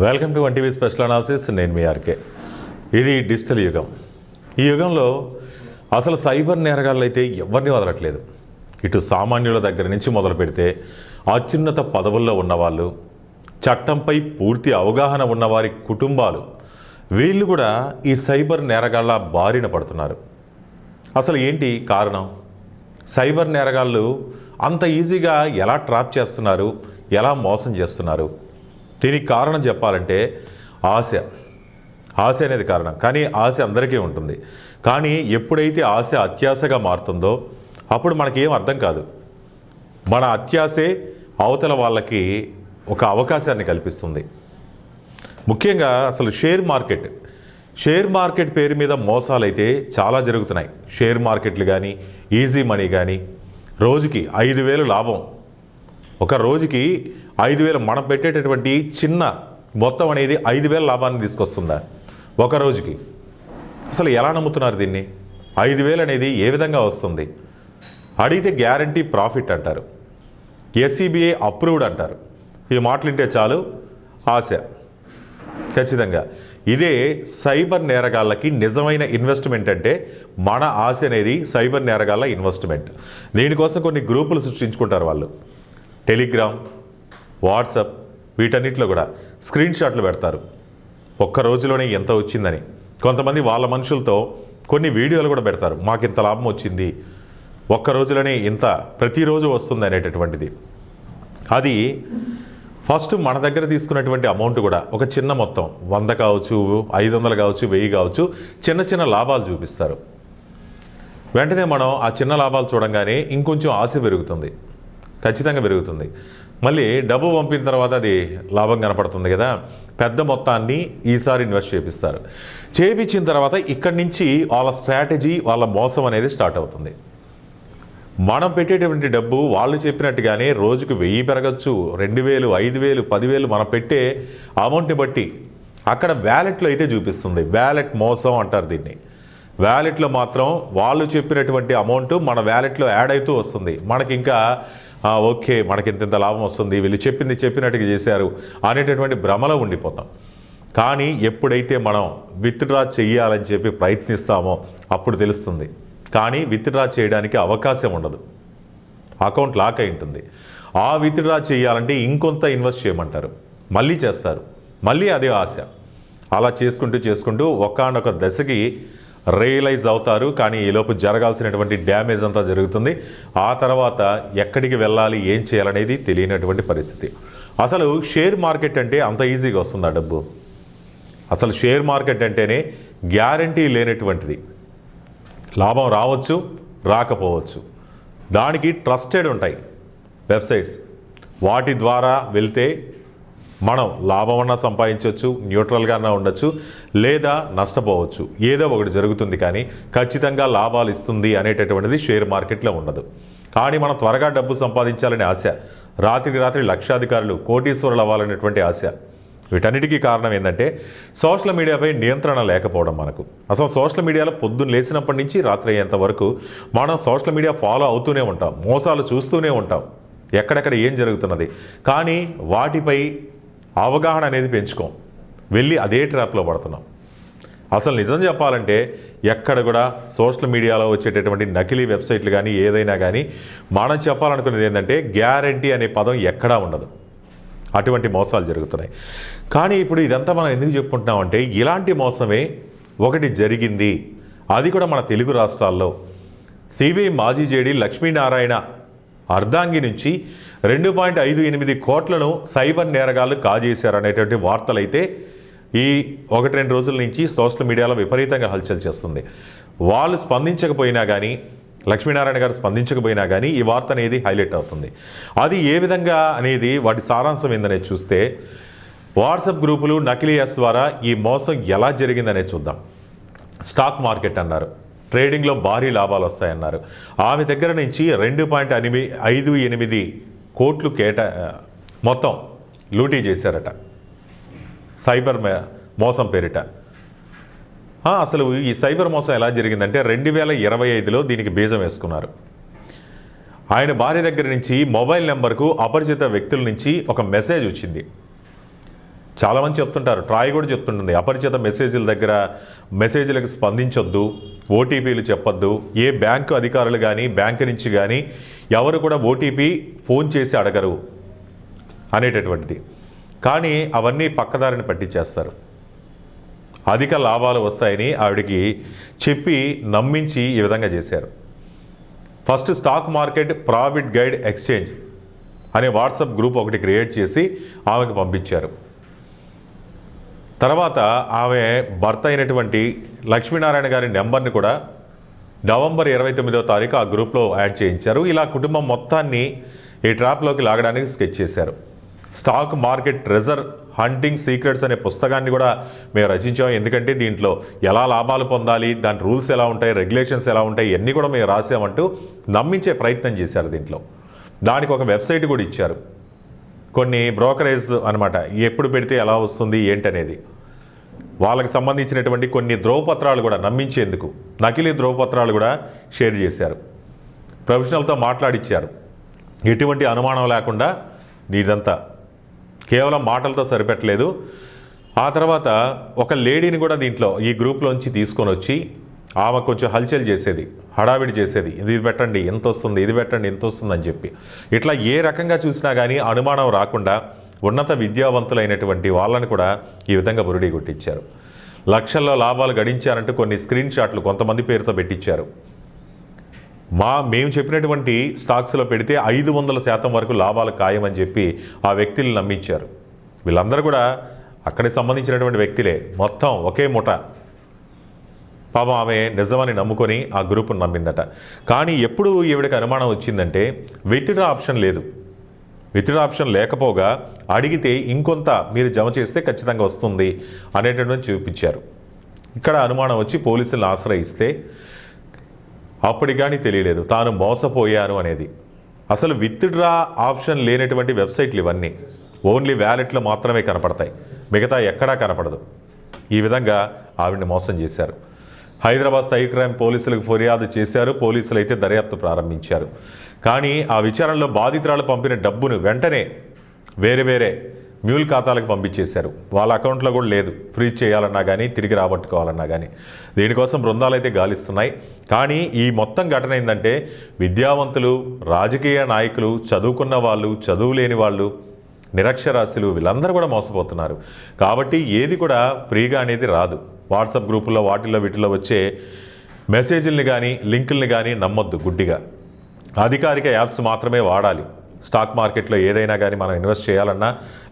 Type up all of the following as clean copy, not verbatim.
Welcome to 1TV special analysis. నేను మీ RK. ఇది digital యుగం. ఈ యుగంలో అసలు సైబర్ నేరగాళ్ళు అయితే ఎవరిని వదలట్లేదు. ఇటు సామాన్యుల దగ్గర నుంచి మొదలు పెడితే అత్యున్నత పదవుల్లో ఉన్నవాళ్ళు, చట్టంపై పూర్తి అవగాహన ఉన్నవారి కుటుంబాలు, వీళ్ళు కూడా ఈ సైబర్ నేరగాళ్ళ బారిన పడుతున్నారు. అసలు ఏంటి కారణం? సైబర్ నేరగాళ్ళు అంత ఈజీగా ఎలా ట్రాప్ చేస్తున్నారు, ఎలా మోసం చేస్తున్నారు? దీనికి కారణం చెప్పాలంటే ఆశ అనేది కారణం. కానీ ఆశ అందరికీ ఉంటుంది. కానీ ఎప్పుడైతే ఆశ అత్యాశగా మారుతుందో అప్పుడు మనకేం అర్థం కాదు. మన అత్యాశే అవతల వాళ్ళకి ఒక అవకాశాన్ని కల్పిస్తుంది. ముఖ్యంగా అసలు షేర్ మార్కెట్ పేరు మీద మోసాలు అయితే చాలా జరుగుతున్నాయి. షేర్ మార్కెట్లు కానీ, ఈజీ మనీ కానీ, రోజుకి 5,000 లాభం. ఒక రోజుకి 5,000 మనం పెట్టేటటువంటి చిన్న మొత్తం అనేది 5,000 లాభాన్ని తీసుకొస్తుందా ఒక రోజుకి? అసలు ఎలా నమ్ముతున్నారు దీన్ని? 5,000 అనేది ఏ విధంగా వస్తుంది? అడిగితే గ్యారంటీ ప్రాఫిట్ అంటారు, SCBA అప్రూవ్డ్ అంటారు. ఈ మాటలు వింటే చాలు ఆశ. ఖచ్చితంగా ఇదే సైబర్ నేరగాళ్ళకి నిజమైన ఇన్వెస్ట్మెంట్. అంటే మన ఆశ అనేది సైబర్ నేరగాళ్ళ ఇన్వెస్ట్మెంట్. దీనికోసం కొన్ని గ్రూపులు సృష్టించుకుంటారు వాళ్ళు. టెలిగ్రామ్, వాట్సాప్, వీటన్నిటిలో కూడా స్క్రీన్ షాట్లు పెడతారు. ఒక్క రోజులోనే ఎంత వచ్చిందని. కొంతమంది వాళ్ళ మనుషులతో కొన్ని వీడియోలు కూడా పెడతారు. మాకు ఇంత లాభం వచ్చింది, ఒక్క రోజులోనే ఇంత ప్రతిరోజు వస్తుంది అనేటటువంటిది. అది ఫస్ట్ మన దగ్గర తీసుకున్నటువంటి అమౌంట్ కూడా ఒక చిన్న మొత్తం, 100 కావచ్చు, 500 కావచ్చు, 1000 కావచ్చు, చిన్న చిన్న లాభాలు చూపిస్తారు. వెంటనే మనం ఆ చిన్న లాభాలు చూడంగానే ఇంకొంచెం ఆశ పెరుగుతుంది, ఖచ్చితంగా పెరుగుతుంది. మళ్ళీ డబ్బు పంపిన తర్వాత అది లాభం కనపడుతుంది కదా, పెద్ద మొత్తాన్ని ఈసారి ఇన్వెస్ట్ చేపిస్తారు. చేయించిన తర్వాత ఇక్కడి నుంచి వాళ్ళ స్ట్రాటజీ, వాళ్ళ మోసం అనేది స్టార్ట్ అవుతుంది. మనం పెట్టేటువంటి డబ్బు వాళ్ళు చెప్పినట్టుగానే రోజుకు 1000 పెరగచ్చు, 2,000, 5,000, 10,000 మనం పెట్టే అమౌంట్ని బట్టి అక్కడ వ్యాలెట్లో అయితే చూపిస్తుంది. వ్యాలెట్ మోసం అంటారు దీన్ని. వ్యాలెట్లో మాత్రం వాళ్ళు చెప్పినటువంటి అమౌంట్ మన వ్యాలెట్లో యాడ్ అవుతూ వస్తుంది. మనకి ఇంకా ఓకే, మనకి ఇంత లాభం వస్తుంది, వీళ్ళు చెప్పినట్టుగా చేశారు అనేటటువంటి భ్రమలో ఉండిపోతాం. కానీ ఎప్పుడైతే మనం విత్డ్రా చెయ్యాలని చెప్పి ప్రయత్నిస్తామో అప్పుడు తెలుస్తుంది. కానీ విత్డ్రా చేయడానికి అవకాశం ఉండదు, అకౌంట్ లాక్ అయి ఉంటుంది. ఆ విత్డ్రా చేయాలంటే ఇంకొంత ఇన్వెస్ట్ చేయమంటారు, మళ్ళీ చేస్తారు, మళ్ళీ అదే ఆశ. అలా చేసుకుంటూ ఒకానొక దశకి రియలైజ్ అవుతారు. కానీ ఈలోపు జరగాల్సినటువంటి డ్యామేజ్ అంతా జరుగుతుంది. ఆ తర్వాత ఎక్కడికి వెళ్ళాలి, ఏం చేయాలనేది తెలియనటువంటి పరిస్థితి. అసలు షేర్ మార్కెట్ అంటే అంత ఈజీగా వస్తుందా డబ్బు? అసలు షేర్ మార్కెట్ అంటేనే గ్యారంటీ లేనటువంటిది. లాభం రావచ్చు, రాకపోవచ్చు. దానికి ట్రస్టెడ్ ఉంటాయి వెబ్సైట్స్. వాటి ద్వారా వెళ్తే మనం లాభమన్నా సంపాదించవచ్చు, న్యూట్రల్గా ఉండొచ్చు, లేదా నష్టపోవచ్చు. ఏదో ఒకటి జరుగుతుంది. కానీ ఖచ్చితంగా లాభాలు ఇస్తుంది అనేటటువంటిది షేర్ మార్కెట్లో ఉండదు. కానీ మనం త్వరగా డబ్బు సంపాదించాలనే ఆశ, రాత్రికి రాత్రి లక్షాధికారులు, కోటీశ్వరులు అవ్వాలనేటువంటి ఆశ. వీటన్నిటికీ కారణం ఏంటంటే సోషల్ మీడియాపై నియంత్రణ లేకపోవడం. మనకు అసలు సోషల్ మీడియాలో పొద్దున్న లేచినప్పటి నుంచి రాత్రి అయ్యేంత వరకు మనం సోషల్ మీడియా ఫాలో అవుతూనే ఉంటాం, మోసాలు చూస్తూనే ఉంటాం, ఎక్కడెక్కడ ఏం జరుగుతున్నది. కానీ వాటిపై అవగాహన అనేది పెంచుకోం, వెళ్ళి అదే ట్రాప్లో పడుతున్నాం. అసలు నిజం చెప్పాలంటే ఎక్కడ కూడా సోషల్ మీడియాలో వచ్చేటటువంటి నకిలీ వెబ్సైట్లు కానీ ఏదైనా కానీ మనం చెప్పాలనుకునేది ఏంటంటే గ్యారంటీ అనే పదం ఎక్కడా ఉండదు. అటువంటి మోసాలు జరుగుతున్నాయి. కానీ ఇప్పుడు ఇదంతా మనం ఎందుకు చెప్పుకుంటున్నామంటే ఇలాంటి మోసమే ఒకటి జరిగింది. అది కూడా మన తెలుగు రాష్ట్రాల్లో. సిబిఐ మాజీ జేడీ లక్ష్మీనారాయణ అర్ధాంగి నుంచి 2.58 కోట్లను సైబర్ నేరగాళ్లు కాజేశారనేటువంటి వార్తలు అయితే ఈ 1-2 రోజుల నుంచి సోషల్ మీడియాలో విపరీతంగా హల్చల్ చేస్తుంది. వాళ్ళు స్పందించకపోయినా కానీ, లక్ష్మీనారాయణ గారు స్పందించకపోయినా కానీ ఈ వార్త అనేది హైలైట్ అవుతుంది. అది ఏ విధంగా అనేది, వాటి సారాంశం ఏందనేది చూస్తే వాట్సాప్ గ్రూపులు, నకిలీ యాప్స్ ద్వారా ఈ మోసం ఎలా జరిగిందనేది చూద్దాం. స్టాక్ మార్కెట్ అన్నారు, ట్రేడింగ్లో భారీ లాభాలు వస్తాయన్నారు. ఆమె దగ్గర నుంచి 2.58 కోట్లు మొత్తం లూటీ చేశారట సైబర్ మోసం పేరిట. అసలు ఈ సైబర్ మోసం ఎలా జరిగిందంటే 2025లో దీనికి బీజం వేసుకున్నారు. ఆయన భార్య దగ్గర నుంచి మొబైల్ నెంబర్కు అపరిచిత వ్యక్తుల నుంచి ఒక మెసేజ్ వచ్చింది. చాలామంది చెప్తుంటారు, ట్రాయ్ కూడా చెప్తుంటుంది, అపరిచిత మెసేజ్ల దగ్గర మెసేజ్లకు స్పందించొద్దు, ఓటీపీలు చెప్పొద్దు, ఏ బ్యాంకు అధికారులు కానీ బ్యాంకు నుంచి కానీ ఎవరు కూడా ఓటీపీ ఫోన్ చేసి అడగరు అనేటటువంటిది. కానీ అవన్నీ పక్కదారిని పట్టించేస్తారు. అధిక లాభాలు వస్తాయని ఆవిడికి చెప్పి నమ్మించి ఈ విధంగా చేశారు. First stock market profit guide exchange అనే వాట్సాప్ గ్రూప్ ఒకటి క్రియేట్ చేసి ఆమెకు పంపించారు. తర్వాత ఆమె భర్త అయినటువంటి లక్ష్మీనారాయణ గారి నెంబర్ని కూడా నవంబర్ 29వ తారీఖు ఆ గ్రూప్లో యాడ్ చేయించారు. ఇలా కుటుంబం మొత్తాన్ని ఈ ట్రాప్లోకి లాగడానికి స్కెచ్ చేశారు. Stock market treasure hunting secrets అనే పుస్తకాన్ని కూడా మేము రచించాం. ఎందుకంటే దీంట్లో ఎలా లాభాలు పొందాలి, దాని రూల్స్ ఎలా ఉంటాయి, రెగ్యులేషన్స్ ఎలా ఉంటాయి, ఇవన్నీ కూడా మేము రాసామంటూ నమ్మించే ప్రయత్నం చేశారు. దీంట్లో దానికి ఒక వెబ్సైట్ కూడా ఇచ్చారు. కొన్ని బ్రోకరేజ్ అనమాట, ఎప్పుడు పెడితే ఎలా వస్తుంది ఏంటనేది, వాళ్ళకి సంబంధించినటువంటి కొన్ని ధ్రువపత్రాలు కూడా నమ్మించేందుకు నకిలీ ధ్రువపత్రాలు కూడా షేర్ చేశారు. ప్రొఫెషనల్తో మాట్లాడిచ్చారు. ఎటువంటి అనుమానం లేకుండా ఇదంతా కేవలం మాటలతో సరిపెట్టలేదు. ఆ తర్వాత ఒక లేడీని కూడా దీంట్లో ఈ గ్రూప్లోంచి తీసుకొని వచ్చి ఆమె కొంచెం హల్చల్ చేసేది, హడావిడి చేసేది, ఇది పెట్టండి ఎంత వస్తుంది, ఇది పెట్టండి ఎంత వస్తుంది అని చెప్పి. ఇట్లా ఏ రకంగా చూసినా కానీ అనుమానం రాకుండా ఉన్నత విద్యావంతులైనటువంటి వాళ్ళని కూడా ఈ విధంగా బురుడీ కొట్టించారు. లక్షల్లో లాభాలు గడించారంటూ కొన్ని స్క్రీన్ షాట్లు కొంతమంది పేరుతో పెట్టించారు. మేము చెప్పినటువంటి స్టాక్స్లో పెడితే 500% వరకు లాభాలు ఖాయమని చెప్పి ఆ వ్యక్తులు నమ్మించారు. వీళ్ళందరూ కూడా అక్కడికి సంబంధించినటువంటి వ్యక్తులే, మొత్తం ఒకే ముఠ. పాపం ఆమె నిజమని నమ్ముకొని ఆ గ్రూప్ను నమ్మిందట. కానీ ఎప్పుడు ఈవిడికి అనుమానం వచ్చిందంటే విత్డ్రా ఆప్షన్ లేదు. విత్డ్రా ఆప్షన్ లేకపోగా అడిగితే ఇంకొంత మీరు జమ చేస్తే ఖచ్చితంగా వస్తుంది అనేటటువంటి చూపించారు. ఇక్కడ అనుమానం వచ్చి పోలీసులను ఆశ్రయిస్తే అప్పటి కానీ తెలియలేదు తాను మోసపోయాను అనేది. అసలు విత్డ్రా ఆప్షన్ లేనటువంటి వెబ్సైట్లు ఇవన్నీ ఓన్లీ వ్యాలెట్లో మాత్రమే కనపడతాయి, మిగతా ఎక్కడా కనపడదు. ఈ విధంగా ఆవిడని మోసం చేశారు. హైదరాబాద్ సైబర్ క్రైమ్ పోలీసులకు ఫిర్యాదు చేశారు. పోలీసులు అయితే దర్యాప్తు ప్రారంభించారు. కానీ ఆ విచారణలో బాధితురాలు పంపిన డబ్బును వెంటనే వేరే మ్యూల్ ఖాతాలకు పంపించేశారు. వాళ్ళ అకౌంట్లో కూడా లేదు. ఫ్రీజ్ చేయాలన్నా కానీ తిరిగి రాబట్టుకోవాలన్నా కానీ దీనికోసం బృందాలు అయితే గాలిస్తున్నాయి. కానీ ఈ మొత్తం ఘటన ఏంటంటే విద్యావంతులు, రాజకీయ నాయకులు, చదువుకున్న వాళ్ళు, చదువు లేని వాళ్ళు, నిరక్షరాస్యులు వీళ్ళందరూ కూడా మోసపోతున్నారు. కాబట్టి ఏది కూడా ఫ్రీగా అనేది రాదు. వాట్సాప్ గ్రూపుల్లో వీటిలో వచ్చే మెసేజ్ల్ని కానీ లింకుల్ని కానీ నమ్మొద్దు గుడ్డిగా. అధికారిక యాప్స్ మాత్రమే వాడాలి. స్టాక్ మార్కెట్లో ఏదైనా కానీ మనం ఇన్వెస్ట్ చేయాలన్నా,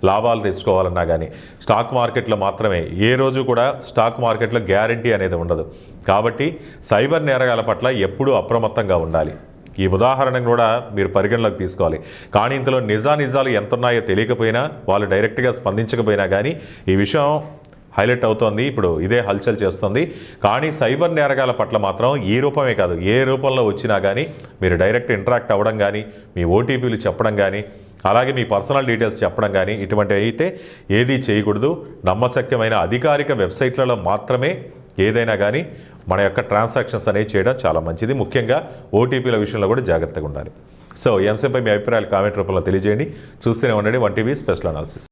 లాభాలు తెచ్చుకోవాలన్నా కానీ స్టాక్ మార్కెట్లో మాత్రమే. ఏ రోజు కూడా స్టాక్ మార్కెట్లో గ్యారంటీ అనేది ఉండదు. కాబట్టి సైబర్ నేరగాల పట్ల ఎప్పుడూ అప్రమత్తంగా ఉండాలి. ఈ ఉదాహరణను కూడా మీరు పరిగణలోకి తీసుకోవాలి. కానీ ఇందులో నిజాలు ఎంత ఉన్నాయో తెలియకపోయినా, వాళ్ళు డైరెక్ట్గా స్పందించకపోయినా కానీ ఈ విషయం హైలైట్ అవుతోంది. ఇప్పుడు ఇదే హల్చల్ చేస్తుంది. కానీ సైబర్ నేరగాల పట్ల మాత్రం ఈ రూపమే కాదు, ఏ రూపంలో వచ్చినా కానీ మీరు డైరెక్ట్ ఇంటరాక్ట్ అవ్వడం కానీ, మీ ఓటీపీలు చెప్పడం కానీ, అలాగే మీ పర్సనల్ డీటెయిల్స్ చెప్పడం కానీ ఇటువంటివి అయితే ఏదీ చేయకూడదు. నమ్మశక్యమైన అధికారిక వెబ్సైట్లలో మాత్రమే ఏదైనా కానీ మన యొక్క ట్రాన్సాక్షన్స్ అనేవి చేయడం చాలా మంచిది. ముఖ్యంగా ఓటీపీల విషయంలో కూడా జాగ్రత్తగా ఉండాలి. సో ఈ అంశంపై మీ అభిప్రాయాలు కామెంట్ రూపంలో తెలియజేయండి. చూస్తూనే ఉండండి 1TV స్పెషల్ అనాలిసిస్.